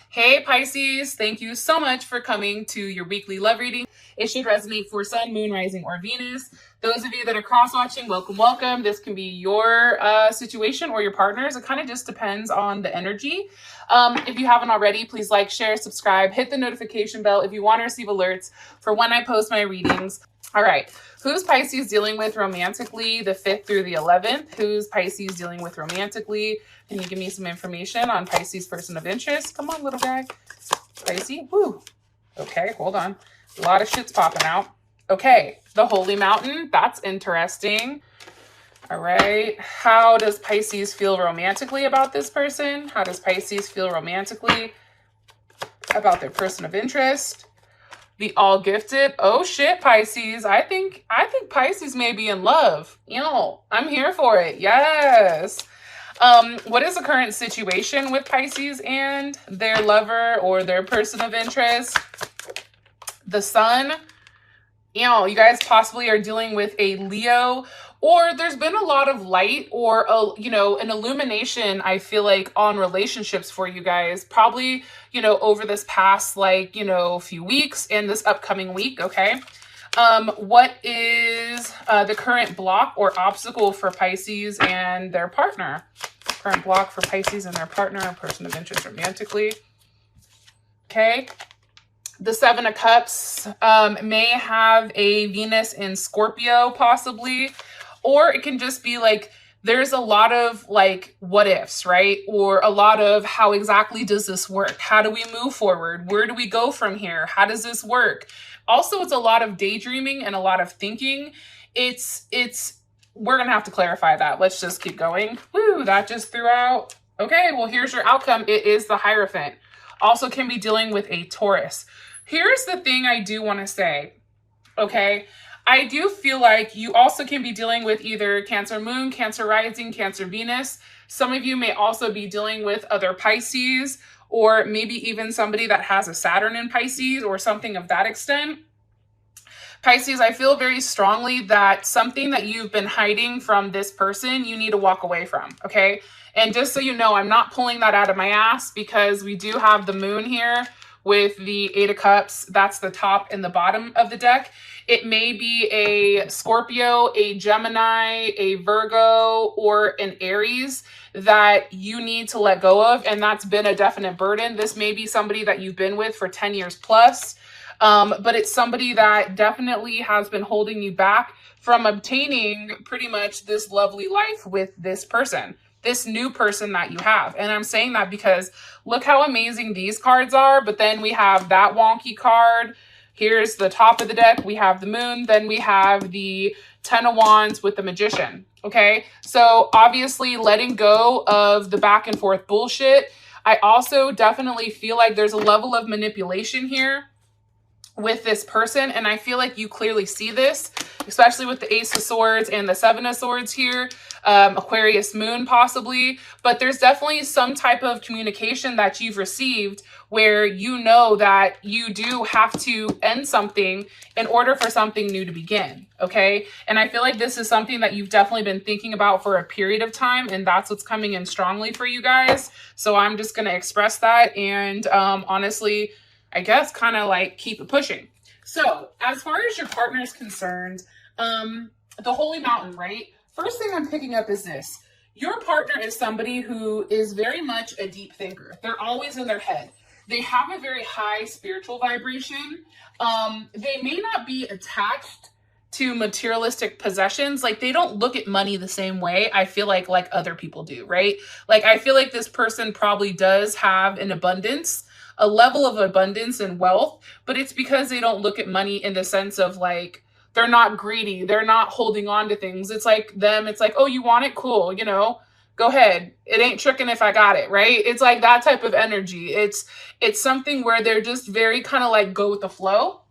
Hey Pisces, thank you so much for coming to your weekly love reading. It should resonate for Sun, Moon, Rising, or Venus. Those of you that are cross-watching, welcome, welcome. This can be your situation or your partner's. It kind of just depends on the energy. If you haven't already, please like, share, subscribe, hit the notification bell if you want to receive alerts for when I post my readings. All right, who's Pisces dealing with romantically the 5th through the 11th? Who's Pisces dealing with romantically? Can you give me some information on Pisces person of interest? Come on, little guy. Pisces, woo. Okay, hold on. A lot of shit's popping out. Okay, the Holy Mountain. That's interesting. All right. How does Pisces feel romantically about this person? How does Pisces feel romantically about their person of interest? The All Gifted. Oh shit, Pisces. I think Pisces may be in love. You know, I'm here for it. Yes. What is the current situation with Pisces and their lover or their person of interest? The Sun. You know, you guys possibly are dealing with a Leo, or there's been a lot of light or an illumination, I feel like, on relationships for you guys, probably, over this past few weeks and this upcoming week. Okay. What is the current block or obstacle for Pisces and their partner? Current block for Pisces and their partner or person of interest romantically. Okay. The Seven of Cups may have a Venus in Scorpio possibly, or it can just be like there's a lot of like what ifs, right? Or a lot of how exactly does this work? How do we move forward? Where do we go from here? How does this work? Also, it's a lot of daydreaming and a lot of thinking. We're going to have to clarify that. Let's just keep going. Woo, that just threw out. Okay, well, here's your outcome. It is the Hierophant. Also can be dealing with a Taurus. Here's the thing I do want to say, okay? I do feel like you also can be dealing with either Cancer Moon, Cancer Rising, Cancer Venus. Some of you may also be dealing with other Pisces, or maybe even somebody that has a Saturn in Pisces or something of that extent. Pisces, I feel very strongly that something that you've been hiding from this person, you need to walk away from, okay? And just so you know, I'm not pulling that out of my ass because we do have the moon here with the Eight of Cups. That's the top and the bottom of the deck. It may be a Scorpio, a Gemini, a Virgo, or an Aries that you need to let go of, and that's been a definite burden. This may be somebody that you've been with for 10 years plus, but it's somebody that definitely has been holding you back from obtaining pretty much this lovely life with this person, this new person that you have. And I'm saying that because look how amazing these cards are, but then we have that wonky card. Here's the top of the deck. We have the moon. Then we have the 10 of Wands with the Magician. Okay, so obviously letting go of the back and forth bullshit. I also definitely feel like there's a level of manipulation here with this person, and I feel like you clearly see this, especially with the Ace of Swords and the Seven of Swords here, Aquarius moon possibly, but there's definitely some type of communication that you've received where you know that you do have to end something in order for something new to begin, okay? And I feel like this is something that you've definitely been thinking about for a period of time, and that's what's coming in strongly for you guys. So I'm just going to express that, and honestly, I guess kind of like keep it pushing. So as far as your partner is concerned, the Holy Mountain, right? First thing I'm picking up is this. Your partner is somebody who is very much a deep thinker. They're always in their head. They have a very high spiritual vibration. They may not be attached to materialistic possessions. Like they don't look at money the same way, I feel like other people do, right? Like I feel like this person probably does have an abundance, a level of abundance and wealth, but it's because they don't look at money in the sense of like, they're not greedy. They're not holding on to things. It's like them. It's like, oh, you want it? Cool. Go ahead. It ain't tricking if I got it. Right. It's like that type of energy. It's something where they're just very kind of like go with the flow.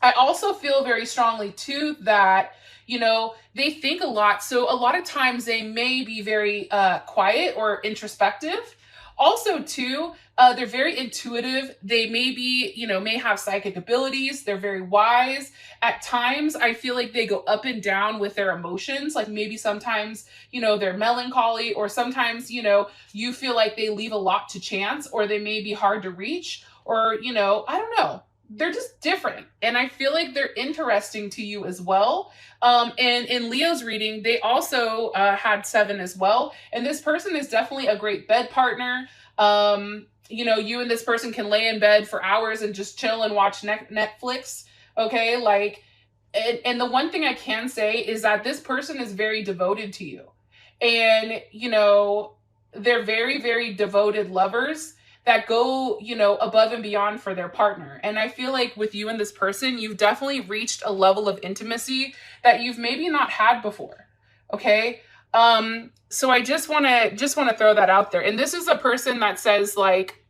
I also feel very strongly too that, they think a lot. So a lot of times they may be very quiet or introspective. Also too, they're very intuitive. They may be, may have psychic abilities. They're very wise. At times, I feel like they go up and down with their emotions. Like maybe sometimes, they're melancholy, or sometimes, you feel like they leave a lot to chance, or they may be hard to reach, or, I don't know. They're just different. And I feel like they're interesting to you as well. And in Leo's reading, they also had 7 as well. And this person is definitely a great bed partner. You and this person can lay in bed for hours and just chill and watch Netflix. Okay. And the one thing I can say is that this person is very devoted to you. And, they're very, very devoted lovers that go, above and beyond for their partner. And I feel like with you and this person, you've definitely reached a level of intimacy that you've maybe not had before. Okay. So I just want to throw that out there. And this is a person that says like,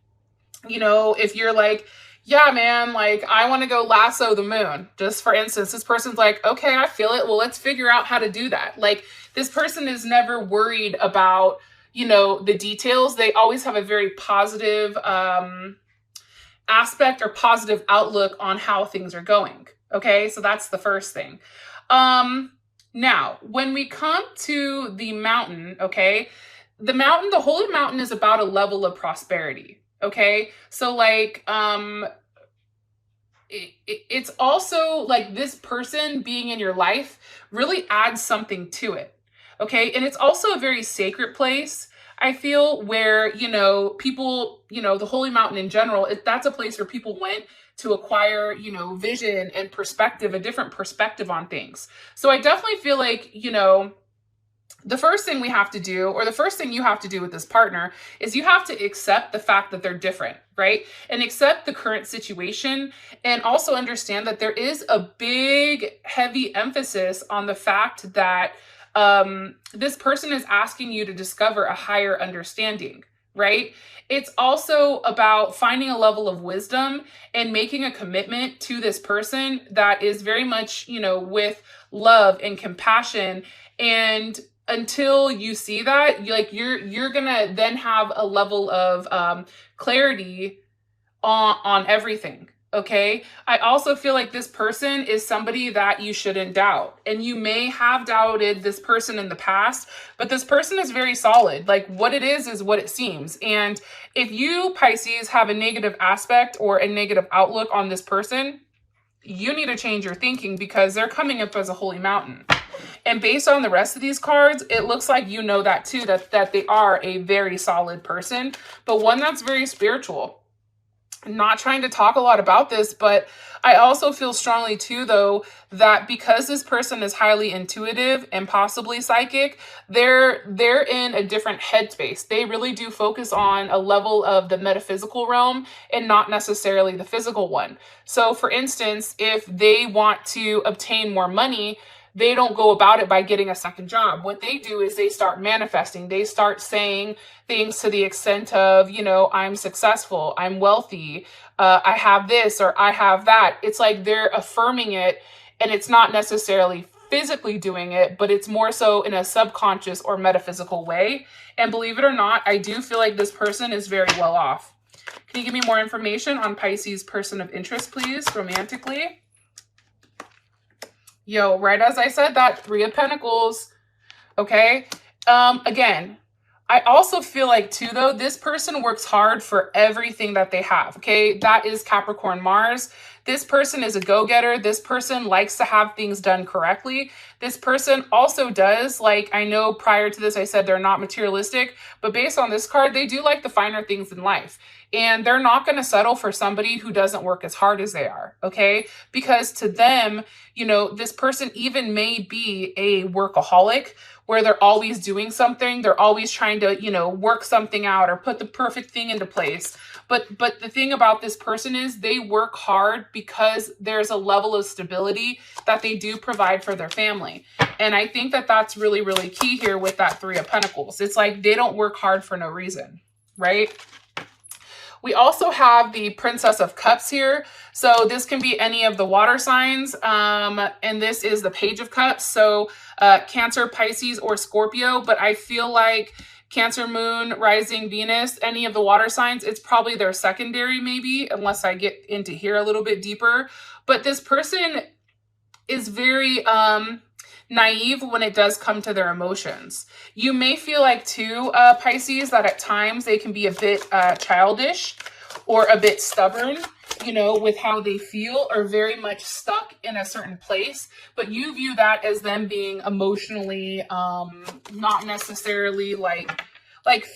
if you're like, yeah, man, like I want to go lasso the moon. Just for instance, this person's like, okay, I feel it. Well, let's figure out how to do that. Like this person is never worried about, the details. They always have a very positive aspect or positive outlook on how things are going. Okay, so that's the first thing. Now, when we come to the mountain, okay, the holy mountain is about a level of prosperity. Okay, so like, it's also like this person being in your life really adds something to it. Okay. And it's also a very sacred place, I feel, where, people, the Holy Mountain in general, that's a place where people went to acquire, vision and perspective, a different perspective on things. So I definitely feel like, the first thing we have to do, or the first thing you have to do with this partner, is you have to accept the fact that they're different, right? And accept the current situation, and also understand that there is a big, heavy emphasis on the fact that this person is asking you to discover a higher understanding, right? It's also about finding a level of wisdom and making a commitment to this person that is very much, with love and compassion. And until you see that, you're gonna then have a level of clarity on everything. Okay. I also feel like this person is somebody that you shouldn't doubt. And you may have doubted this person in the past, but this person is very solid. Like what it is what it seems. And if you, Pisces, have a negative aspect or a negative outlook on this person, you need to change your thinking, because they're coming up as a holy mountain. And based on the rest of these cards, it looks like that too, that they are a very solid person, but one that's very spiritual. Not trying to talk a lot about this, but I also feel strongly too, though, that because this person is highly intuitive and possibly psychic, they're in a different headspace. They really do focus on a level of the metaphysical realm and not necessarily the physical one. So for instance, if they want to obtain more money, they don't go about it by getting a second job. What they do is they start manifesting. They start saying things to the extent of, I'm successful, I'm wealthy, I have this or I have that. It's like they're affirming it, and it's not necessarily physically doing it, but it's more so in a subconscious or metaphysical way. And believe it or not, I do feel like this person is very well off. Can you give me more information on Pisces person of interest, please, romantically? Yo, right as I said that, 3 of Pentacles, okay? Again, I also feel like too, though, this person works hard for everything that they have, okay? That is Capricorn Mars. This person is a go-getter. This person likes to have things done correctly. This person also does, like, I know prior to this I said they're not materialistic, but based on this card, they do like the finer things in life. And they're not going to settle for somebody who doesn't work as hard as they are, okay? Because to them, this person even may be a workaholic, where they're always doing something. They're always trying to, work something out or put the perfect thing into place. But the thing about this person is they work hard because there's a level of stability that they do provide for their family. And I think that that's really, really key here with that 3 of Pentacles. It's like they don't work hard for no reason, right? We also have the Princess of Cups here. So this can be any of the water signs. And this is the Page of Cups. So Cancer, Pisces, or Scorpio. But I feel like Cancer, Moon, Rising, Venus, any of the water signs, it's probably their secondary maybe, unless I get into here a little bit deeper. But this person is very naive when it does come to their emotions. You may feel like too, Pisces, that at times they can be a bit childish or a bit stubborn, you know, with how they feel, or very much stuck in a certain place. But you view that as them being emotionally not necessarily like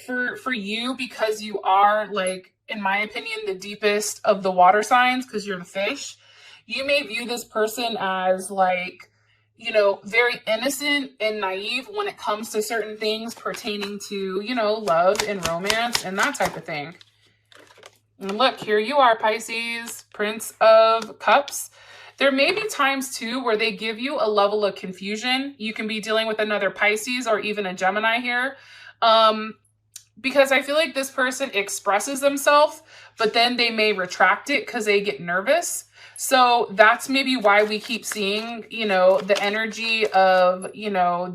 for you, because you are, like, in my opinion, the deepest of the water signs, because you're the fish. You may view this person as, like, you know, very innocent and naive when it comes to certain things pertaining to, you know, love and romance and that type of thing. And look, here you are, Pisces, Prince of Cups. There may be times too where they give you a level of confusion. You can be dealing with another Pisces or even a Gemini here. Because I feel like this person expresses themselves, but then they may retract it because they get nervous. So that's maybe why we keep seeing, you know, the energy of, you know,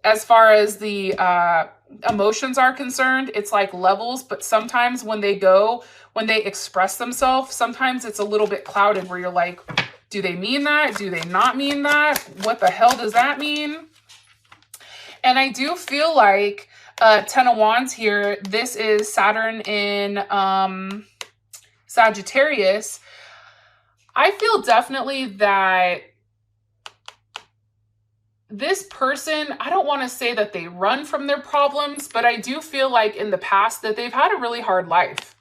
as far as the emotions are concerned, it's like levels. But sometimes when they express themselves, sometimes it's a little bit clouded where you're like, do they mean that? Do they not mean that? What the hell does that mean? And I do feel like 10 of Wands here, this is Saturn in Sagittarius. I feel definitely that this person, I don't want to say that they run from their problems, but I do feel like in the past that they've had a really hard life.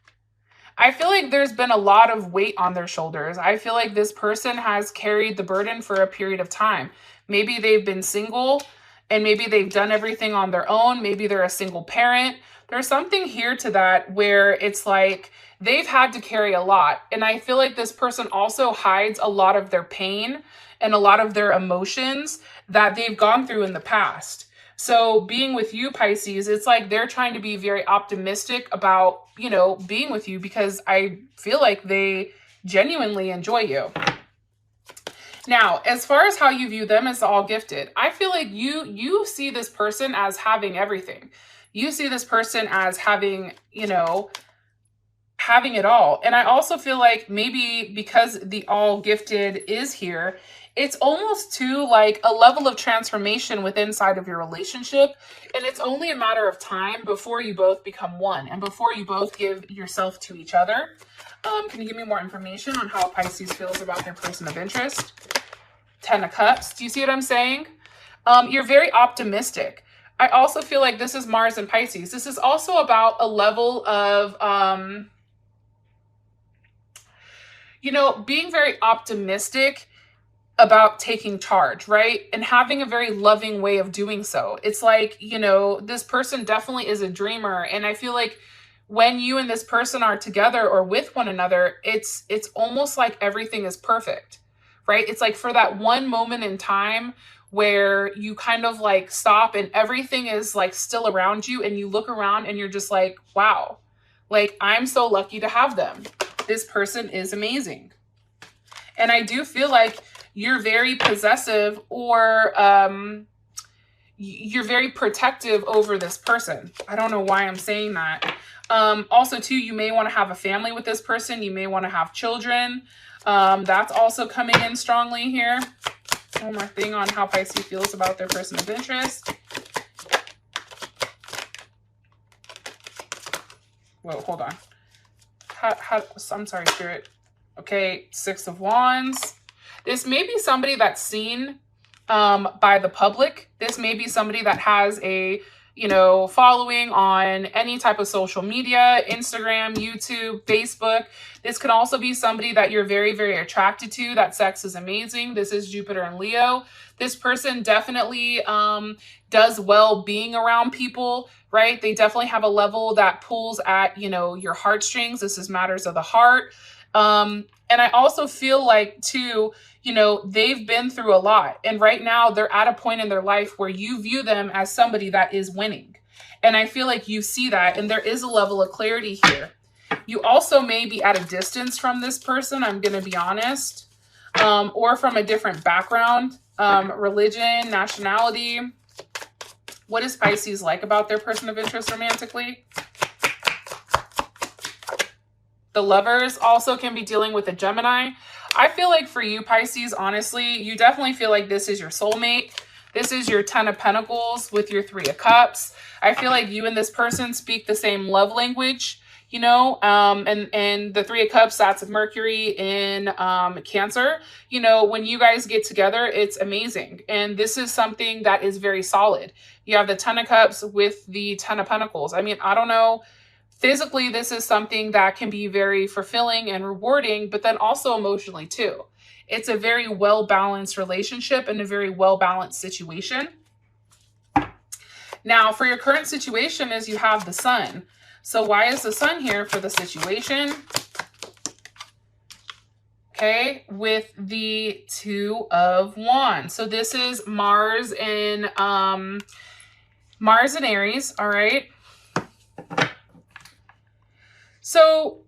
I feel like there's been a lot of weight on their shoulders. I feel like this person has carried the burden for a period of time. Maybe they've been single and maybe they've done everything on their own. Maybe they're a single parent. There's something here to that where it's like they've had to carry a lot. And I feel like this person also hides a lot of their pain and a lot of their emotions that they've gone through in the past. So being with you, Pisces, it's like they're trying to be very optimistic about, you know, being with you, because I feel like they genuinely enjoy you. Now, as far as how you view them as all gifted, I feel like you see this person as having everything. You see this person as having, you know, having it all. And I also feel like maybe because the all gifted is here, it's almost to like a level of transformation within inside of your relationship. And it's only a matter of time before you both become one and before you both give yourself to each other. Can you give me more information on how Pisces feels about their person of interest? 10 of Cups. Do you see what I'm saying? You're very optimistic. I also feel like this is Mars and Pisces. This is also about a level of, you know, being very optimistic about taking charge, right? And having a very loving way of doing so. It's like, you know, this person definitely is a dreamer. And I feel like when you and this person are together or with one another, it's almost like everything is perfect, right? It's like for that one moment in time where you kind of like stop and everything is like still around you and you look around and you're just like, wow, like I'm so lucky to have them. This person is amazing. And I do feel like you're very possessive or you're very protective over this person. I don't know why I'm saying that. Also too, you may want to have a family with this person. You may want to have children. That's also coming in strongly here. One more thing on how Pisces feels about their person of interest. Whoa, hold on. I'm sorry, Spirit. Okay, 6 of Wands. This may be somebody that's seen by the public. This may be somebody that has a, you know, following on any type of social media, Instagram, YouTube, Facebook. This could also be somebody that you're very, very attracted to. That sex is amazing. This is Jupiter and Leo. This person definitely does well being around people, right? They definitely have a level that pulls at, you know, your heartstrings. This is matters of the heart. And I also feel like too, you know, they've been through a lot. And right now they're at a point in their life where you view them as somebody that is winning. And I feel like you see that. And there is a level of clarity here. You also may be at a distance from this person, I'm going to be honest, or from a different background, religion, nationality. What is Pisces like about their person of interest romantically? The Lovers also can be dealing with a Gemini. I feel like for you, Pisces, honestly, you definitely feel like this is your soulmate. This is your 10 of Pentacles with your 3 of Cups. I feel like you and this person speak the same love language, you know, and the 3 of Cups, that's Mercury in Cancer. You know, when you guys get together, it's amazing. And this is something that is very solid. You have the 10 of Cups with the 10 of Pentacles. I mean, I don't know. Physically, this is something that can be very fulfilling and rewarding, but then also emotionally too. It's a very well-balanced relationship and a very well-balanced situation. Now, for your current situation is you have the Sun. So why is the Sun here for the situation? Okay, with the 2 of Wands. So this is Mars in Aries, all right? So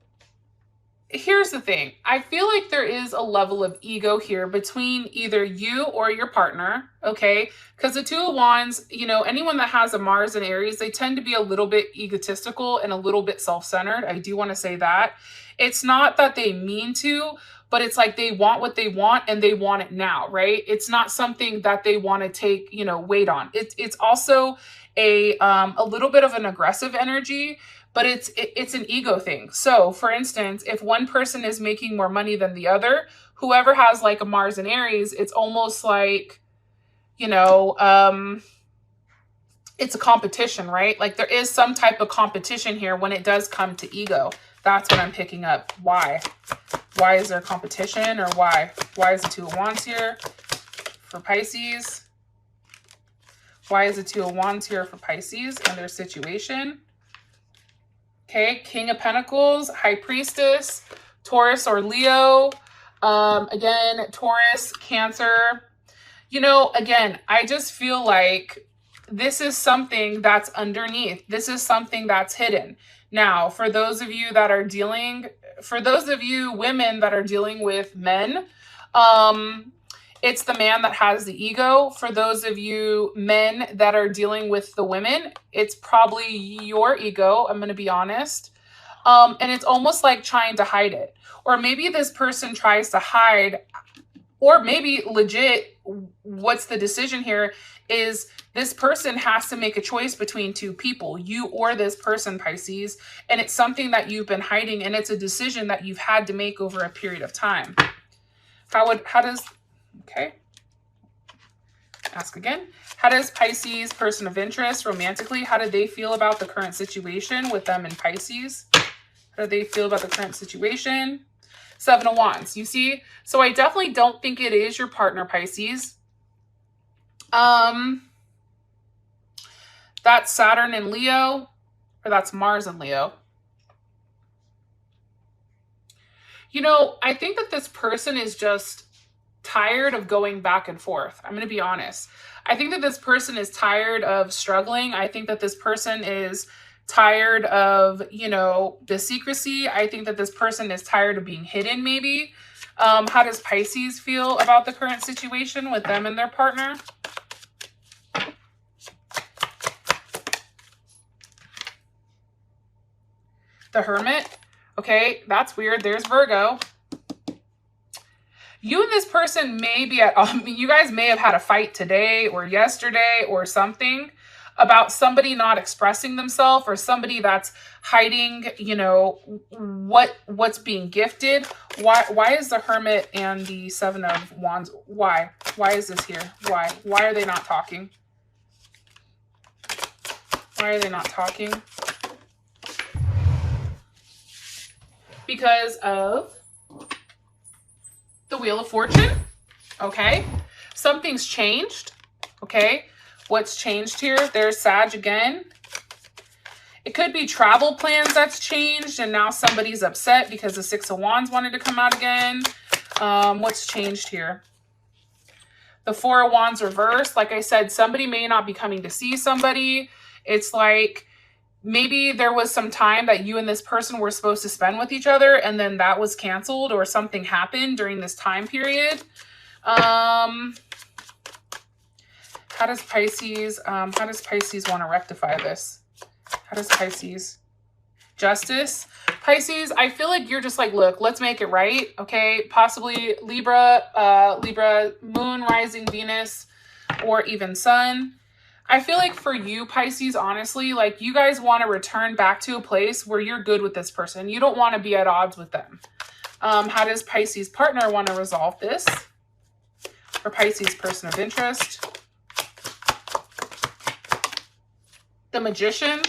here's the thing. I feel like there is a level of ego here between either you or your partner, okay? Because the 2 of Wands, you know, anyone that has a Mars in Aries, they tend to be a little bit egotistical and a little bit self-centered. I do want to say that. It's not that they mean to, but it's like they want what they want and they want it now, right? It's not something that they want to take, you know, wait on. It's also a little bit of an aggressive energy, but it's an ego thing. So for instance, if one person is making more money than the other, whoever has like a Mars in Aries, it's almost like, you know, it's a competition, right? Like there is some type of competition here when it does come to ego. That's what I'm picking up. Why? Why is there competition, or why? Why is the 2 of Wands here for Pisces? Why is the 2 of Wands here for Pisces and their situation? Okay, King of Pentacles, High Priestess, Taurus or Leo. Again, Taurus, Cancer. You know, again, I just feel like this is something that's underneath. This is something that's hidden. Now, for those of you that are dealing, for those of you women that are dealing with men, it's the man that has the ego. For those of you men that are dealing with the women, it's probably your ego, I'm going to be honest. And it's almost like trying to hide it. Or maybe this person tries to hide, or maybe legit, what's the decision here is this person has to make a choice between 2 people, you or this person, Pisces. And it's something that you've been hiding, and it's a decision that you've had to make over a period of time. Okay. Ask again. How does Pisces, person of interest, romantically, how do they feel about the current situation with them in Pisces? How do they feel about the current situation? 7 of Wands, you see? So I definitely don't think it is your partner, Pisces. That's Saturn in Leo, or that's Mars in Leo. You know, I think that this person is just tired of going back and forth. I'm going to be honest. I think that this person is tired of struggling. I think that this person is tired of, you know, the secrecy. I think that this person is tired of being hidden, maybe. How does Pisces feel about the current situation with them and their partner? The Hermit. Okay, that's weird. There's Virgo. You and this person may be at, you guys may have had a fight today or yesterday or something about somebody not expressing themselves, or somebody that's hiding, you know, what's being gifted. Why is the Hermit and the 7 of Wands? Why is this here? Why are they not talking? Why are they not talking? Because of the Wheel of Fortune. Okay, something's changed. Okay, what's changed here? There's Sag again. It could be travel plans that's changed, and now somebody's upset because the 6 of Wands wanted to come out again. What's changed here? The 4 of Wands reversed. Like I said, somebody may not be coming to see somebody. It's like maybe there was some time that you and this person were supposed to spend with each other, and then that was canceled, or something happened during this time period. How How does Pisces want to rectify this? How does Pisces? Justice. Pisces, I feel like you're just like, look, let's make it right. Okay. Possibly Libra, Libra, moon, rising, Venus, or even sun. I feel like for you, Pisces, honestly, like you guys want to return back to a place where you're good with this person. You don't want to be at odds with them. How does Pisces partner want to resolve this? For Pisces person of interest. The Magician,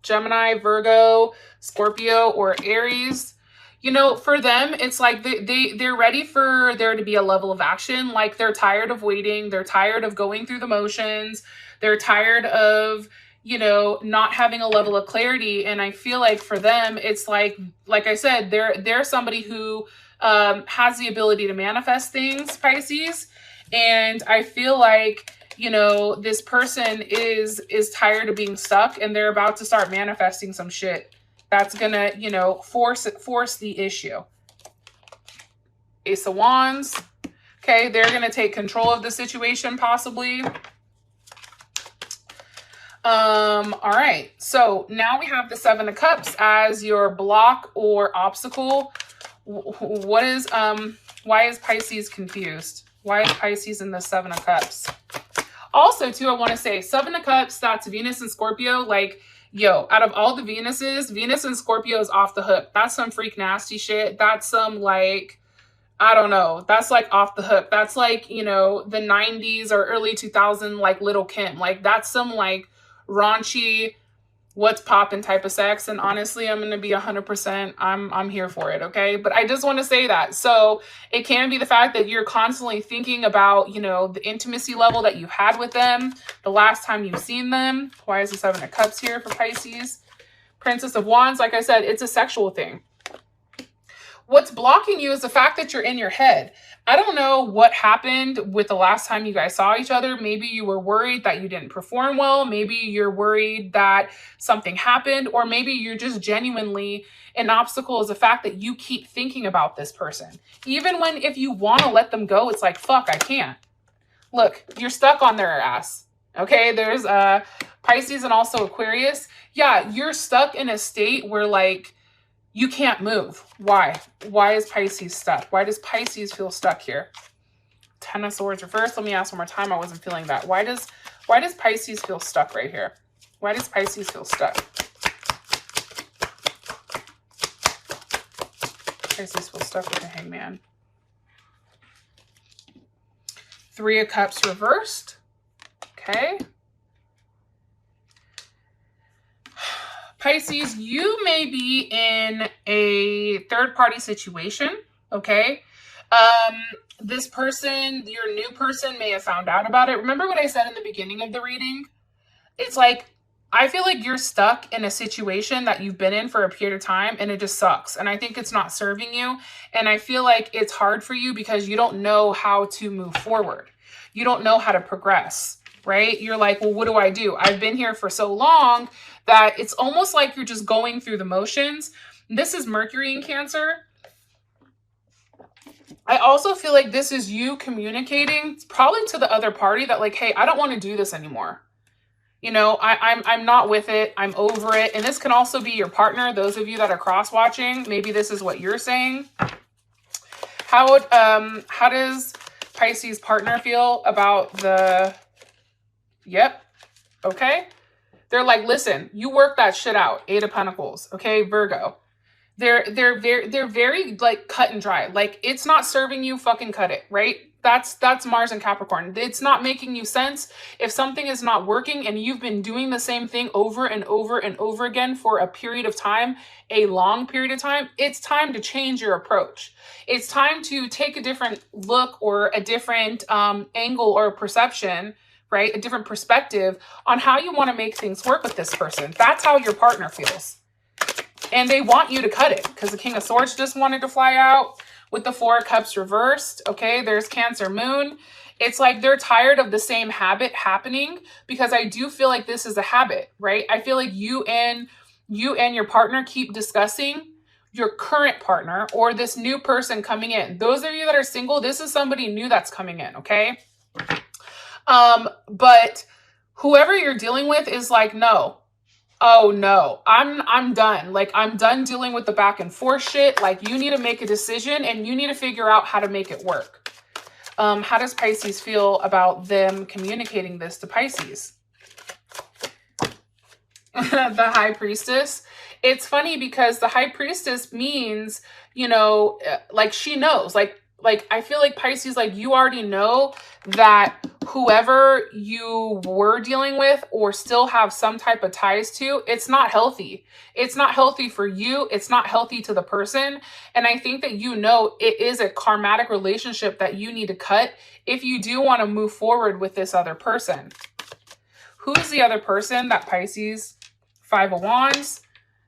Gemini, Virgo, Scorpio, or Aries. You know, for them, it's like they're ready for there to be a level of action. Like they're tired of waiting. They're tired of going through the motions. They're tired of, you know, not having a level of clarity. And I feel like for them, it's like I said, they're somebody who has the ability to manifest things, Pisces. And I feel like, you know, this person is tired of being stuck and they're about to start manifesting some shit that's gonna, you know, force the issue. Ace of Wands. Okay, they're gonna take control of the situation, possibly. All right, so now we have the Seven of Cups as your block or obstacle. What is, why is Pisces confused? Why is Pisces in the Seven of Cups? Also, too, I want to say Seven of Cups, that's Venus and Scorpio. Like, yo, out of all the Venuses, Venus and Scorpio is off the hook. That's some freak nasty shit. That's some like, I don't know. That's like off the hook. That's like, you know, the 90s or early 2000s, like Little Kim. Like that's some like raunchy, what's poppin' type of sex. And honestly, I'm going to be 100%, I'm here for it. Okay. But I just want to say that. So it can be the fact that you're constantly thinking about, you know, the intimacy level that you had with them, the last time you've seen them. Why is the Seven of Cups here for Pisces? Princess of Wands. Like I said, it's a sexual thing. What's blocking you is the fact that you're in your head. I don't know what happened with the last time you guys saw each other. Maybe you were worried that you didn't perform well. Maybe you're worried that something happened, or maybe you're just genuinely, an obstacle is the fact that you keep thinking about this person. Even when, if you want to let them go, it's like, fuck, I can't. Look, you're stuck on their ass. Okay, there's Pisces and also Aquarius. Yeah, you're stuck in a state where like, you can't move. Why? Why is Pisces stuck? Why does Pisces feel stuck here? Ten of Swords reversed. Let me ask one more time. I wasn't feeling that. Why does Pisces feel stuck right here? Why does Pisces feel stuck? Pisces feels stuck with the Hangman. Three of Cups reversed. Okay. Pisces, you may be in a third-party situation, okay? This person, your new person may have found out about it. Remember what I said in the beginning of the reading? It's like, I feel like you're stuck in a situation that you've been in for a period of time and it just sucks. And I think it's not serving you. And I feel like it's hard for you because you don't know how to move forward. You don't know how to progress, right? You're like, well, what do I do? I've been here for so long that it's almost like you're just going through the motions. This is Mercury in Cancer. I also feel like this is you communicating probably to the other party that like, hey, I don't want to do this anymore. You know, I'm not with it. I'm over it. And this can also be your partner. Those of you that are cross watching, maybe this is what you're saying. How does Pisces partner feel about the, yep. Okay. They're like, listen, you work that shit out. Eight of Pentacles. Okay. Virgo. They're very like cut and dry. Like it's not serving you, fucking cut it. Right. That's Mars and Capricorn. It's not making you sense. If something is not working and you've been doing the same thing over and over and over again for a period of time, a long period of time, it's time to change your approach. It's time to take a different look or a different angle or perception, right? A different perspective on how you want to make things work with this person. That's how your partner feels. And they want you to cut it because the King of Swords just wanted to fly out with the Four of Cups reversed. Okay, there's Cancer Moon. It's like they're tired of the same habit happening because I do feel like this is a habit, right? I feel like you and your partner keep discussing your current partner or this new person coming in. Those of you that are single, this is somebody new that's coming in, okay? But whoever you're dealing with is like, no. Oh no, I'm done. Like, I'm done dealing with the back and forth shit. Like, you need to make a decision and you need to figure out how to make it work. How does Pisces feel about them communicating this to Pisces? The High Priestess. It's funny because the High Priestess means, you know, like she knows, like I feel like Pisces, like you already know that whoever you were dealing with or still have some type of ties to, it's not healthy. It's not healthy for you. It's not healthy to the person. And I think that, you know, it is a karmatic relationship that you need to cut if you do want to move forward with this other person. Who's the other person that Pisces? Five of Wands.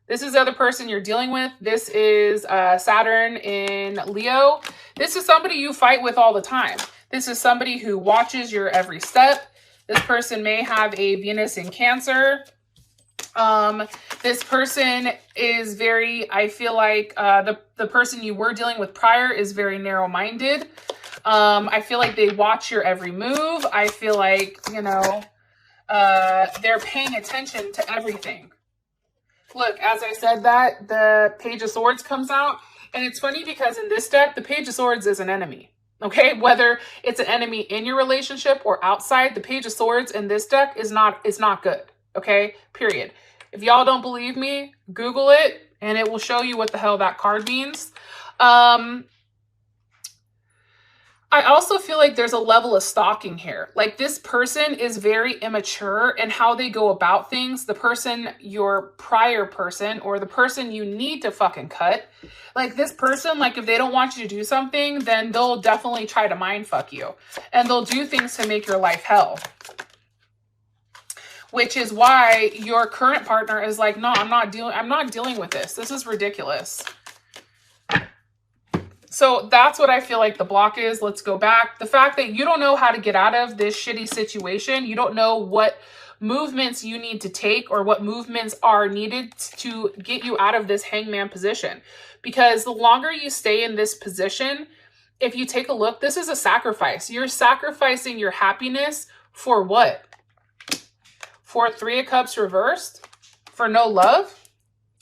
This is the other person you're dealing with. This is Saturn in Leo. This is somebody you fight with all the time. This is somebody who watches your every step. This person may have a Venus in Cancer. This person is very, I feel like the person you were dealing with prior is very narrow-minded. I feel like they watch your every move. I feel like, you know, they're paying attention to everything. Look, as I said that, the Page of Swords comes out. And it's funny because in this deck, the Page of Swords is an enemy. Okay? Whether it's an enemy in your relationship or outside, the Page of Swords in this deck is not good. Okay? Period. If y'all don't believe me, Google it and it will show you what the hell that card means. I also feel like there's a level of stalking here. Like, this person is very immature in how they go about things. The person, your prior person, or the person you need to fucking cut. Like, this person, like, if they don't want you to do something, then they'll definitely try to mind fuck you. And they'll do things to make your life hell. Which is why your current partner is like, no, I'm not dealing with this. This is ridiculous. So that's what I feel like the block is. Let's go back. The fact that you don't know how to get out of this shitty situation. You don't know what movements you need to take or what movements are needed to get you out of this hangman position. Because the longer you stay in this position, if you take a look, this is a sacrifice. You're sacrificing your happiness for what? For Three of Cups reversed? For no love?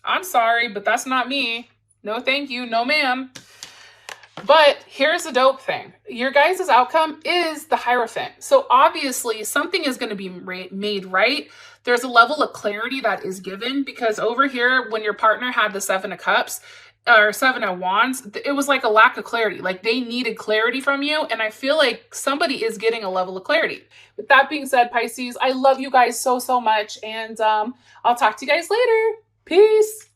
I'm sorry, but that's not me. No thank you. No ma'am. But here's the dope thing. Your guys' outcome is the Hierophant. So obviously something is going to be made right. There's a level of clarity that is given, because over here, when your partner had the Seven of Cups or Seven of Wands, it was like a lack of clarity. Like, they needed clarity from you. And I feel like somebody is getting a level of clarity. With that being said, Pisces, I love you guys so, so much. And I'll talk to you guys later. Peace.